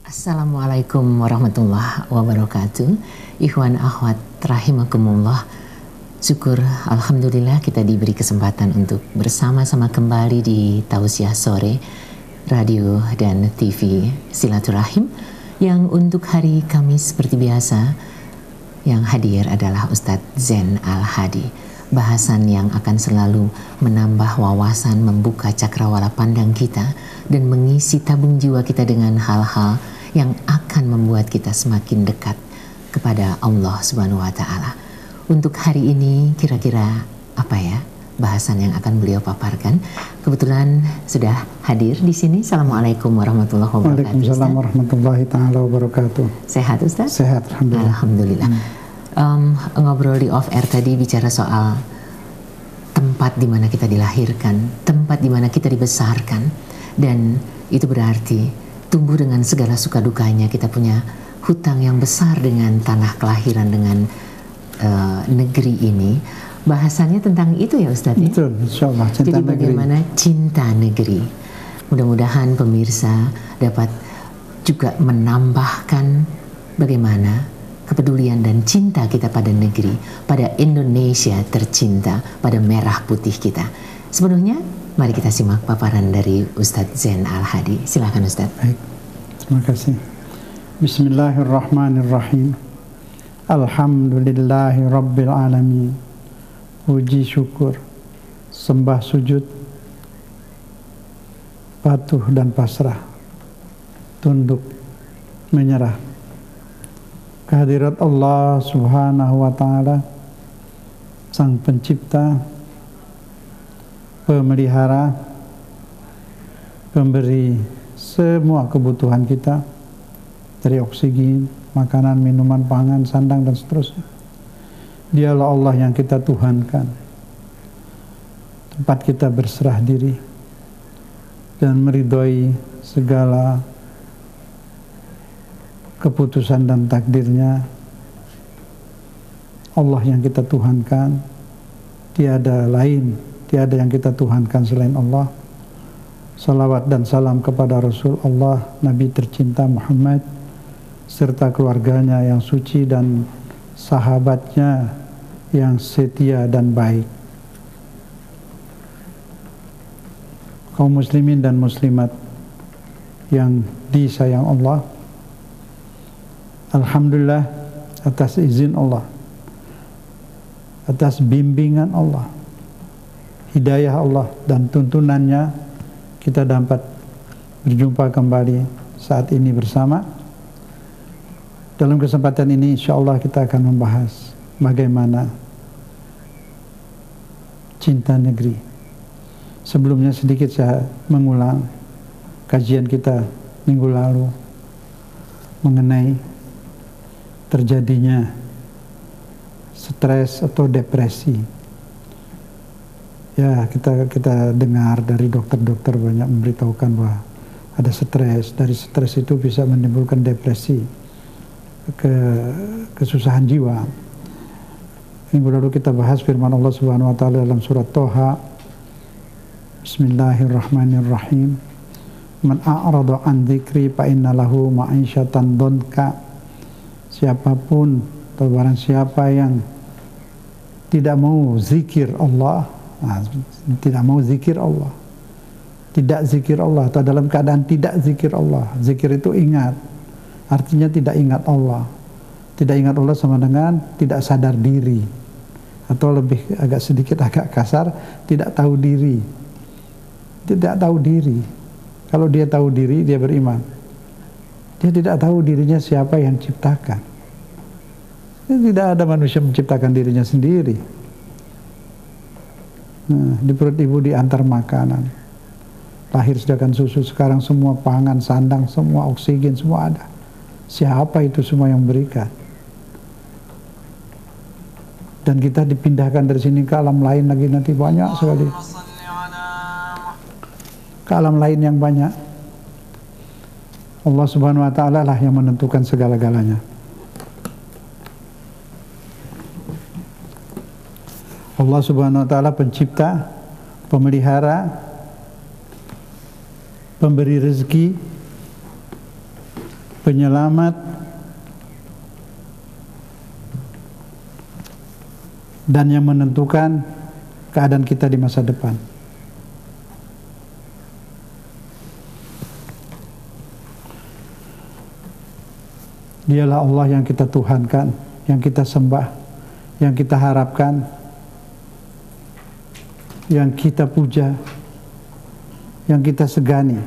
Assalamualaikum warahmatullahi wabarakatuh. Ikhwan akhwat rahimakumullah. Syukur alhamdulillah kita diberi kesempatan untuk bersama-sama kembali di Tausiah Sore Radio dan TV Silaturahim, yang untuk hari Kamis seperti biasa yang hadir adalah Ustadz Zain Al-Hadi. Bahasan yang akan selalu menambah wawasan, membuka cakrawala pandang kita dan mengisi tabung jiwa kita dengan hal-hal yang akan membuat kita semakin dekat kepada Allah Subhanahu wa Ta'ala. Untuk hari ini kira-kira apa ya bahasan yang akan beliau paparkan? Kebetulan sudah hadir di sini. Assalamualaikum warahmatullahi wabarakatuh. Waalaikumsalam warahmatullahi ta'ala wabarakatuh. Sehat Ustaz? Sehat, alhamdulillah. Alhamdulillah. Ngobrol di off air tadi bicara soal tempat di mana kita dilahirkan, tempat di mana kita dibesarkan, dan itu berarti tumbuh dengan segala suka dukanya. Kita punya hutang yang besar dengan tanah kelahiran, dengan negeri ini. Bahasannya tentang itu ya Ustadz ya? Betul, insyaallah. Jadi bagaimana cinta negeri. Mudah-mudahan pemirsa dapat juga menambahkan bagaimana kepedulian dan cinta kita pada negeri, pada Indonesia tercinta, pada merah putih kita. Sepenuhnya mari kita simak paparan dari Ustadz Zain Al-Hadi. Silakan Ustadz. Baik, terima kasih. Bismillahirrahmanirrahim. Alhamdulillahi Rabbil Alamin. Puji syukur, sembah sujud, patuh dan pasrah, tunduk, menyerah kehadirat Allah Subhanahu wa Ta'ala, Sang Pencipta, Pemelihara, Pemberi semua kebutuhan kita, dari oksigen, makanan, minuman, pangan, sandang, dan seterusnya. Dialah Allah yang kita tuhankan, tempat kita berserah diri dan meridhoi segala keputusan dan takdirnya. Allah yang kita tuhankan, tiada lain, tiada yang kita tuhankan selain Allah. Salawat dan salam kepada Rasul Allah, Nabi tercinta Muhammad, serta keluarganya yang suci dan sahabatnya yang setia dan baik. Kaum muslimin dan muslimat yang disayang Allah, alhamdulillah atas izin Allah, atas bimbingan Allah, hidayah Allah dan tuntunannya, kita dapat berjumpa kembali saat ini bersama. Dalam kesempatan ini insyaallah kita akan membahas bagaimana cinta negeri. Sebelumnya sedikit saya mengulang kajian kita minggu lalu mengenai terjadinya stres atau depresi. Ya, kita dengar dari dokter-dokter banyak memberitahukan bahwa ada stres. Dari stres itu bisa menimbulkan depresi, kesusahan jiwa. Minggu lalu kita bahas firman Allah Subhanahu wa Ta'ala dalam surat Toha. Bismillahirrahmanirrahim. Man a'rada an dzikri fa inna lahu ma'isyatan dhanka. Siapapun atau barang siapa yang tidak mau zikir Allah, tidak mau zikir Allah, tidak zikir Allah, atau dalam keadaan tidak zikir Allah. Zikir itu ingat, artinya tidak ingat Allah. Tidak ingat Allah sama dengan tidak sadar diri, atau lebih agak sedikit agak kasar, tidak tahu diri. Tidak tahu diri. Kalau dia tahu diri, dia beriman. Dia tidak tahu dirinya siapa yang ciptakan. Tidak ada manusia menciptakan dirinya sendiri. Nah, di perut ibu diantar makanan, lahir sediakan susu, sekarang semua pangan, sandang, semua oksigen, semua ada. Siapa itu semua yang berikan? Dan kita dipindahkan dari sini ke alam lain lagi, nanti banyak sekali. Ke alam lain yang banyak. Allah Subhanahu wa Ta'ala lah yang menentukan segala-galanya. Allah Subhanahu wa Ta'ala pencipta, pemelihara, pemberi rezeki, penyelamat dan yang menentukan keadaan kita di masa depan. Dialah Allah yang kita tuhankan, yang kita sembah, yang kita harapkan, yang kita puja, yang kita segani.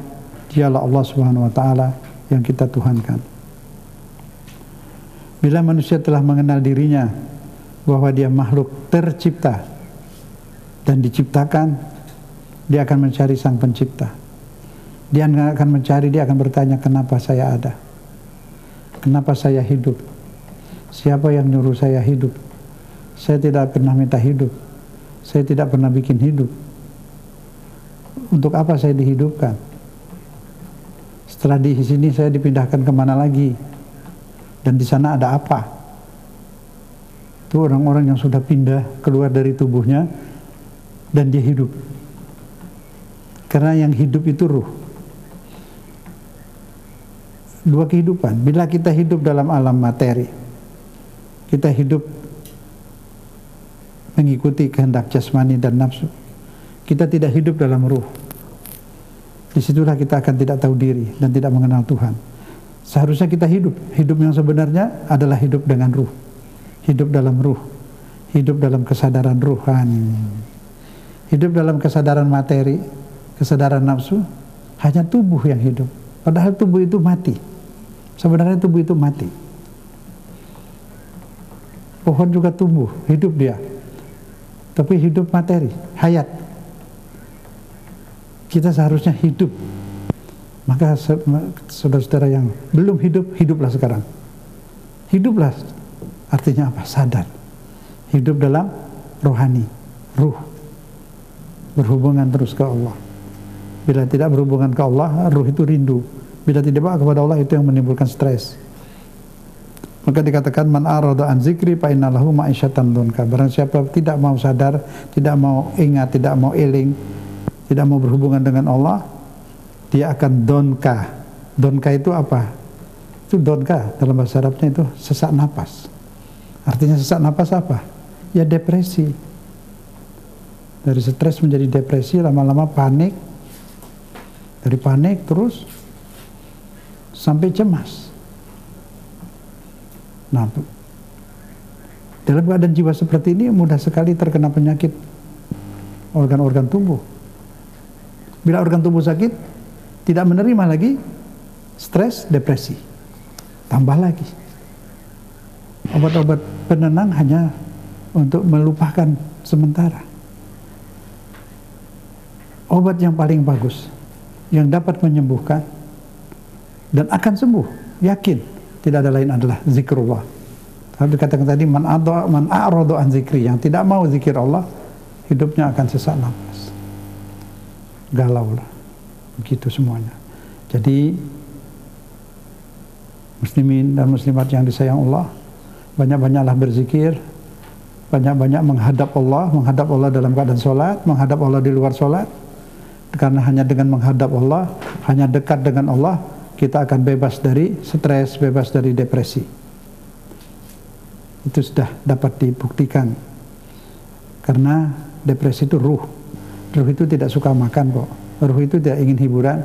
Dialah Allah Subhanahu wa taala yang kita tuhankan. Bila manusia telah mengenal dirinya bahwa dia makhluk tercipta dan diciptakan, dia akan mencari sang pencipta. Dia akan mencari, dia akan bertanya, kenapa saya ada? Kenapa saya hidup? Siapa yang nyuruh saya hidup? Saya tidak pernah minta hidup. Saya tidak pernah bikin hidup. Untuk apa saya dihidupkan? Setelah di sini saya dipindahkan kemana lagi? Dan di sana ada apa? Itu orang-orang yang sudah pindah keluar dari tubuhnya dan dia hidup. Karena yang hidup itu ruh. Dua kehidupan. Bila kita hidup dalam alam materi, kita hidup mengikuti kehendak jasmani dan nafsu, kita tidak hidup dalam ruh. Disitulah kita akan tidak tahu diri dan tidak mengenal Tuhan. Seharusnya kita hidup yang sebenarnya adalah hidup dengan ruh, hidup dalam ruh, hidup dalam kesadaran ruhani. Hidup dalam kesadaran materi, kesadaran nafsu, hanya tubuh yang hidup. Padahal tubuh itu mati. Sebenarnya tubuh itu mati. Pohon juga tumbuh, hidup dia. Tapi hidup materi, hayat. Kita seharusnya hidup. Maka saudara-saudara yang belum hidup, hiduplah sekarang. Hiduplah, artinya apa? Sadar. Hidup dalam rohani, ruh. Berhubungan terus ke Allah. Bila tidak berhubungan ke Allah, ruh itu rindu. Bila tidak kepada Allah, itu yang menimbulkan stres. Maka dikatakan man arada an zikri fa innalahu ma'isyatan dzunka. Barang siapa tidak mau sadar, tidak mau ingat, tidak mau eling, tidak mau berhubungan dengan Allah, dia akan donka. Donka itu apa? Itu donka dalam bahasa Arabnya itu sesak napas. Artinya sesak napas apa? Ya depresi. Dari stres menjadi depresi, lama-lama panik. Dari panik terus sampai cemas. Nah, dalam keadaan jiwa seperti ini mudah sekali terkena penyakit organ-organ tubuh. Bila organ tubuh sakit, tidak menerima lagi, stres, depresi. Tambah lagi. Obat-obat penenang hanya untuk melupakan sementara. Obat yang paling bagus, yang dapat menyembuhkan dan akan sembuh, yakin, tidak ada lain adalah zikrullah. Kalau dikatakan tadi man a'rada an zikri, yang tidak mau zikir Allah, hidupnya akan sesak nafas, galau lah, begitu semuanya. Jadi muslimin dan muslimat yang disayang Allah, banyak-banyaklah berzikir, banyak-banyak menghadap Allah dalam keadaan sholat, menghadap Allah di luar sholat. Karena hanya dengan menghadap Allah, hanya dekat dengan Allah, kita akan bebas dari stres, bebas dari depresi. Itu sudah dapat dibuktikan. Karena depresi itu ruh. Ruh itu tidak suka makan kok. Ruh itu tidak ingin hiburan.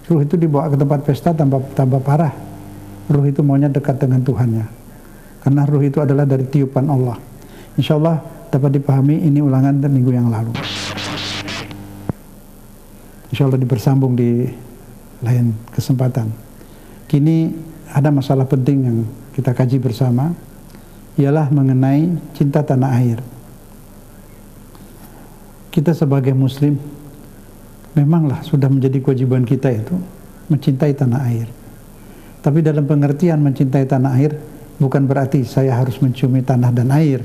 Ruh itu dibawa ke tempat pesta tambah parah. Ruh itu maunya dekat dengan Tuhannya. Karena ruh itu adalah dari tiupan Allah. Insya Allah dapat dipahami, ini ulangan minggu yang lalu. Insya Allah dibersambung di lain kesempatan. Kini ada masalah penting yang kita kaji bersama, ialah mengenai cinta tanah air. Kita sebagai muslim, memanglah sudah menjadi kewajiban kita itu mencintai tanah air. Tapi dalam pengertian mencintai tanah air, bukan berarti saya harus menciumi tanah dan air.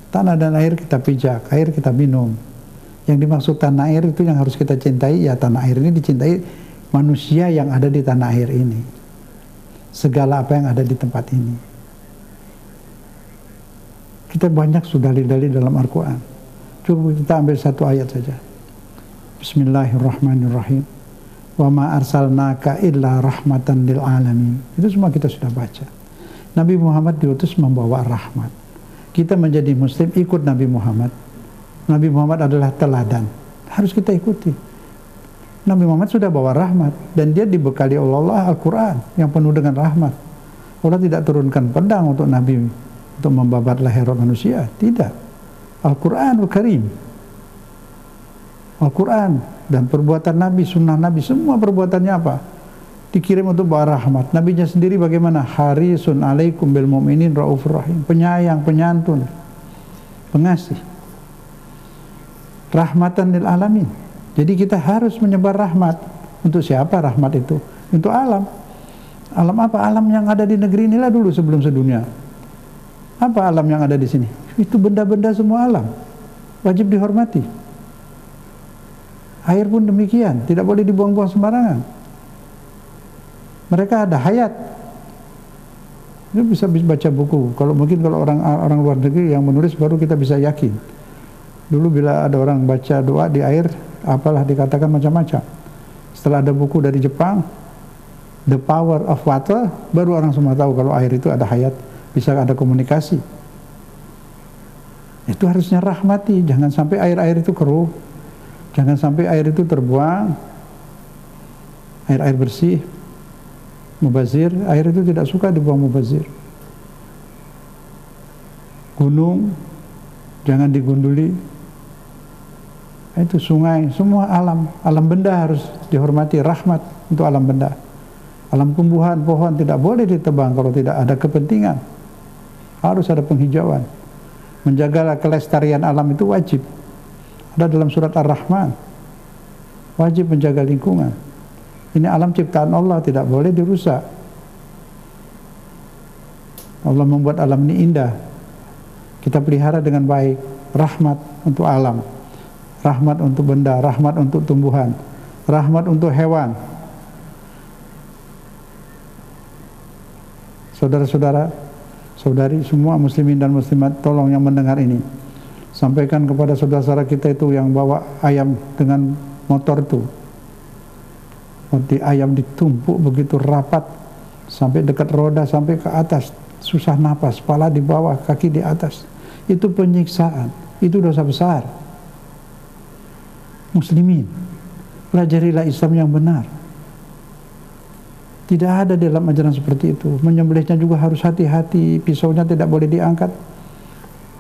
Tanah dan air kita pijak, air kita minum. Yang dimaksud tanah air itu yang harus kita cintai, ya tanah air ini dicintai manusia yang ada di tanah air ini. Segala apa yang ada di tempat ini. Kita banyak sudah dalil-dalil dalam Al-Quran. Cukup kita ambil satu ayat saja. Bismillahirrahmanirrahim. Wa ma arsalnaka illa rahmatan lil alamin. Itu semua kita sudah baca. Nabi Muhammad diutus membawa rahmat. Kita menjadi muslim ikut Nabi Muhammad. Nabi Muhammad adalah teladan. Harus kita ikuti. Nabi Muhammad sudah bawa rahmat dan dia dibekali oleh Allah Al-Quran yang penuh dengan rahmat. Allah tidak turunkan pedang untuk Nabi untuk membabat leher manusia. Tidak. Al-Quranul Karim. Al-Quran dan perbuatan Nabi, sunnah Nabi, semua perbuatannya apa? Dikirim untuk bawa rahmat. Nabinya sendiri bagaimana? Harisun alaikum bil mu'minin raufur rahim. Penyayang, penyantun, pengasih. Rahmatan lil alamin. Jadi kita harus menyebar rahmat. Untuk siapa rahmat itu? Untuk alam. Alam apa? Alam yang ada di negeri inilah dulu sebelum sedunia. Apa alam yang ada di sini? Itu benda-benda semua alam. Wajib dihormati. Air pun demikian, tidak boleh dibuang-buang sembarangan. Mereka ada hayat. Itu bisa baca buku. Kalau orang luar negeri yang menulis baru kita bisa yakin. Dulu bila ada orang baca doa di air, apalah dikatakan macam-macam. Setelah ada buku dari Jepang, The Power of Water, baru orang semua tahu kalau air itu ada hayat, bisa ada komunikasi. Itu harusnya rahmati, jangan sampai air-air itu keruh. Jangan sampai air itu terbuang, air-air bersih, mubazir, air itu tidak suka dibuang mubazir. Gunung, jangan digunduli. Itu sungai, semua alam benda harus dihormati, rahmat untuk alam benda. Alam tumbuhan, pohon tidak boleh ditebang kalau tidak ada kepentingan. Harus ada penghijauan. Menjaga kelestarian alam itu wajib. Ada dalam surat Ar-Rahman. Wajib menjaga lingkungan. Ini alam ciptaan Allah, tidak boleh dirusak. Allah membuat alam ini indah. Kita pelihara dengan baik. Rahmat untuk alam. Rahmat untuk benda. Rahmat untuk tumbuhan. Rahmat untuk hewan. Saudara-saudara, saudari, semua muslimin dan muslimat, tolong yang mendengar ini, sampaikan kepada saudara-saudara kita itu yang bawa ayam dengan motor itu. Ayam ditumpuk begitu rapat sampai dekat roda, sampai ke atas, susah napas, kepala di bawah, kaki di atas. Itu penyiksaan, itu dosa besar. Muslimin, pelajarilah Islam yang benar. Tidak ada dalam ajaran seperti itu. Menyembelihnya juga harus hati-hati, pisaunya tidak boleh diangkat.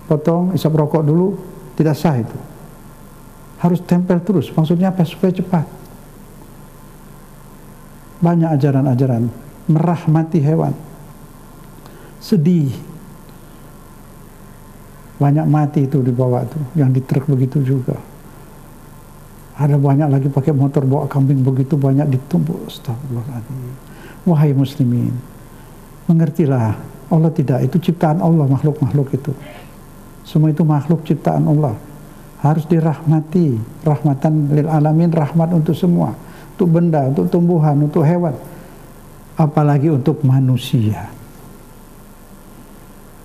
Potong, isap rokok dulu, tidak sah itu. Harus tempel terus, maksudnya apa? Supaya cepat. Banyak ajaran-ajaran merahmati hewan. Sedih. Banyak mati itu di bawah itu, yang di truk begitu juga. Ada banyak lagi pakai motor bawa kambing begitu banyak ditumpuk. Astagfirullahaladzim. Wahai muslimin, mengertilah, Allah tidak, itu ciptaan Allah, makhluk-makhluk itu. Semua itu makhluk ciptaan Allah. Harus dirahmati, rahmatan lil alamin, rahmat untuk semua. Untuk benda, untuk tumbuhan, untuk hewan. Apalagi untuk manusia.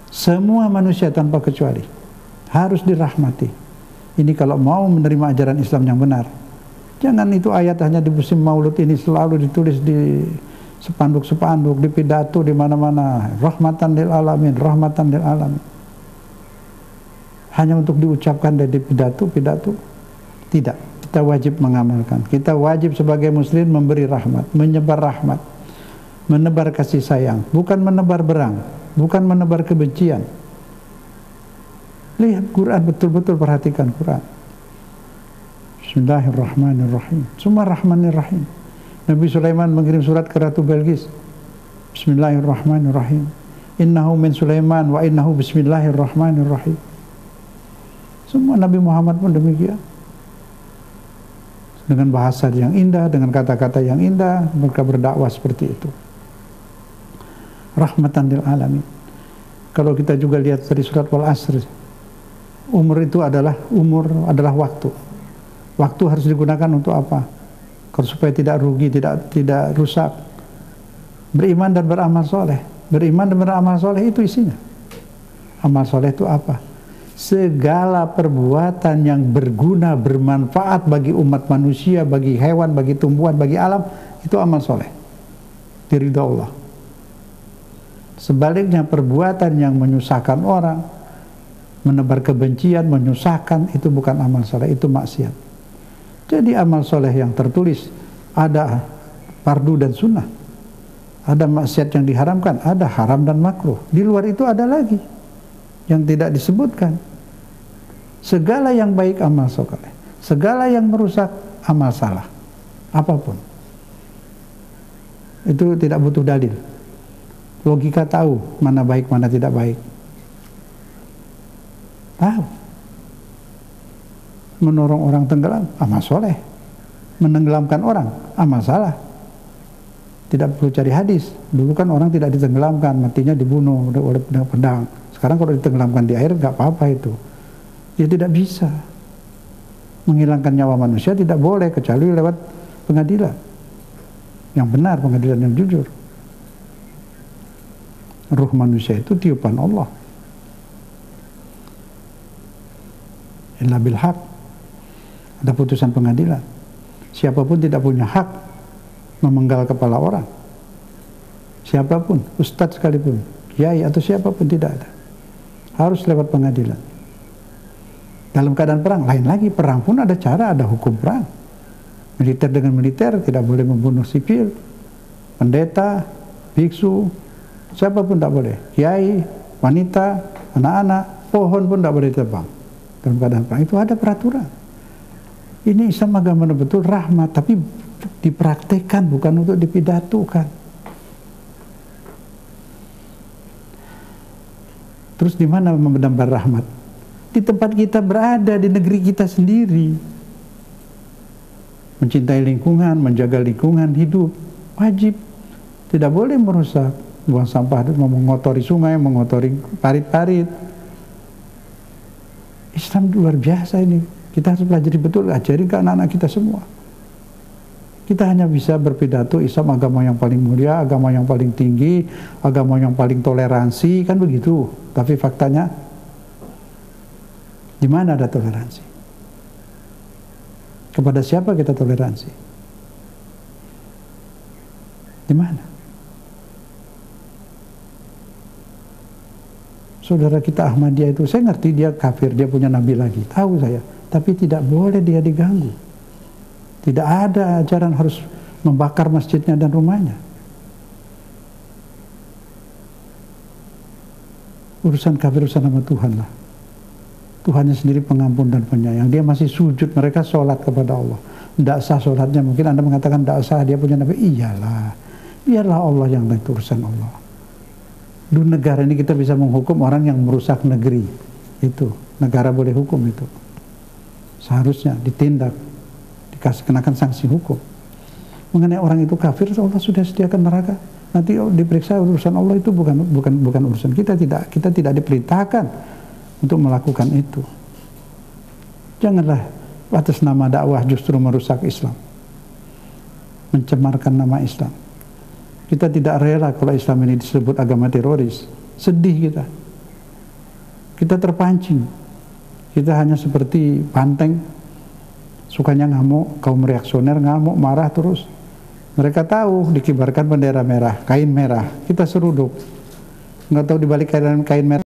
Semua manusia tanpa kecuali harus dirahmati. Ini kalau mau menerima ajaran Islam yang benar. Jangan itu ayat hanya di musim maulud ini selalu ditulis di sepanduk-sepanduk, di pidato, di mana-mana. Rahmatan lil alamin, rahmatan lil alamin. Hanya untuk diucapkan dari pidato. Tidak, kita wajib mengamalkan. Kita wajib sebagai muslim memberi rahmat, menyebar rahmat, menebar kasih sayang, bukan menebar berang, bukan menebar kebencian. Lihat Quran, betul-betul perhatikan Quran. Bismillahirrahmanirrahim. Semua rahmanirrahim. Nabi Sulaiman mengirim surat ke Ratu Belgis. Bismillahirrahmanirrahim. Innahu min Sulaiman wa innahu bismillahirrahmanirrahim. Semua Nabi Muhammad pun demikian. Dengan bahasa yang indah, dengan kata-kata yang indah, mereka berdakwah seperti itu. Rahmatan lil alamin. Kalau kita juga lihat dari surat Wal Asr, umur itu adalah waktu. Waktu harus digunakan untuk apa? Supaya tidak rugi, tidak rusak. Beriman dan beramal soleh. Beriman dan beramal soleh itu isinya. Amal soleh itu apa? segala perbuatan yang berguna, bermanfaat bagi umat manusia, bagi hewan, bagi tumbuhan, bagi alam, itu amal soleh, diridho Allah. Sebaliknya perbuatan yang menyusahkan orang, menebar kebencian, menyusahkan, itu bukan amal soleh, itu maksiat. Jadi amal soleh yang tertulis ada fardu dan sunnah, ada maksiat yang diharamkan, ada haram dan makruh. Di luar itu ada lagi yang tidak disebutkan. Segala yang baik amal soleh, segala yang merusak amal salah, apapun. Itu tidak butuh dalil. Logika tahu mana baik, mana tidak baik. Tahu. Menolong orang tenggelam, amal soleh. Menenggelamkan orang, amal salah. Tidak perlu cari hadis. Dulu kan orang tidak ditenggelamkan, matinya dibunuh oleh pedang. Sekarang kalau ditenggelamkan di air, nggak apa-apa itu. Ya tidak bisa. Menghilangkan nyawa manusia tidak boleh, kecuali lewat pengadilan yang benar, pengadilan yang jujur. Ruh manusia itu tiupan Allah. Illa bil haq. Ada putusan pengadilan. Siapapun tidak punya hak memenggal kepala orang. Siapapun, ustadz sekalipun, kiai atau siapapun, tidak ada. Harus lewat pengadilan. Dalam keadaan perang, lain lagi. Perang pun ada cara, ada hukum perang. Militer dengan militer tidak boleh membunuh sipil. Pendeta, biksu, siapapun tak boleh. Kiai, wanita, anak-anak, pohon pun tak boleh ditebang. Dalam keadaan perang itu ada peraturan. Ini Islam agama betul rahmat, tapi dipraktekkan, bukan untuk dipidatukan. Terus di mana mendambar rahmat? Di tempat kita berada, di negeri kita sendiri. Mencintai lingkungan, menjaga lingkungan hidup, wajib. Tidak boleh merusak, buang sampah, mengotori sungai, mengotori parit-parit. Islam luar biasa ini. Kita harus pelajari betul, ajari ke anak-anak kita semua. Kita hanya bisa berpidato Islam agama yang paling mulia, agama yang paling tinggi, agama yang paling toleransi, kan begitu. Tapi faktanya, di mana ada toleransi? Kepada siapa kita toleransi? Di mana? Saudara kita Ahmadiyah itu, saya ngerti dia kafir, dia punya nabi lagi, tahu saya. Tapi tidak boleh dia diganggu. Tidak ada ajaran harus membakar masjidnya dan rumahnya. Urusan kafir urusan sama Tuhan lah. Tuhannya sendiri pengampun dan penyayang. Dia masih sujud, mereka sholat kepada Allah. Tidak sah sholatnya. Mungkin Anda mengatakan tidak sah, dia punya nabi. Iyalah, biarlah Allah yang itu urusan Allah. Di negara ini kita bisa menghukum orang yang merusak negeri. Itu negara boleh hukum itu. Seharusnya ditindak, dikasih kenakan sanksi hukum. Mengenai orang itu kafir, Allah sudah sediakan neraka. Nanti diperiksa urusan Allah, itu bukan urusan kita. Kita tidak diperintahkan untuk melakukan itu. Janganlah atas nama dakwah justru merusak Islam, mencemarkan nama Islam. Kita tidak rela kalau Islam ini disebut agama teroris. Sedih kita. Kita terpancing. Kita hanya seperti banteng, sukanya ngamuk, kaum reaksioner ngamuk, marah terus. Mereka tahu dikibarkan bendera merah, kain merah, kita seruduk. Nggak tahu dibalik kain merah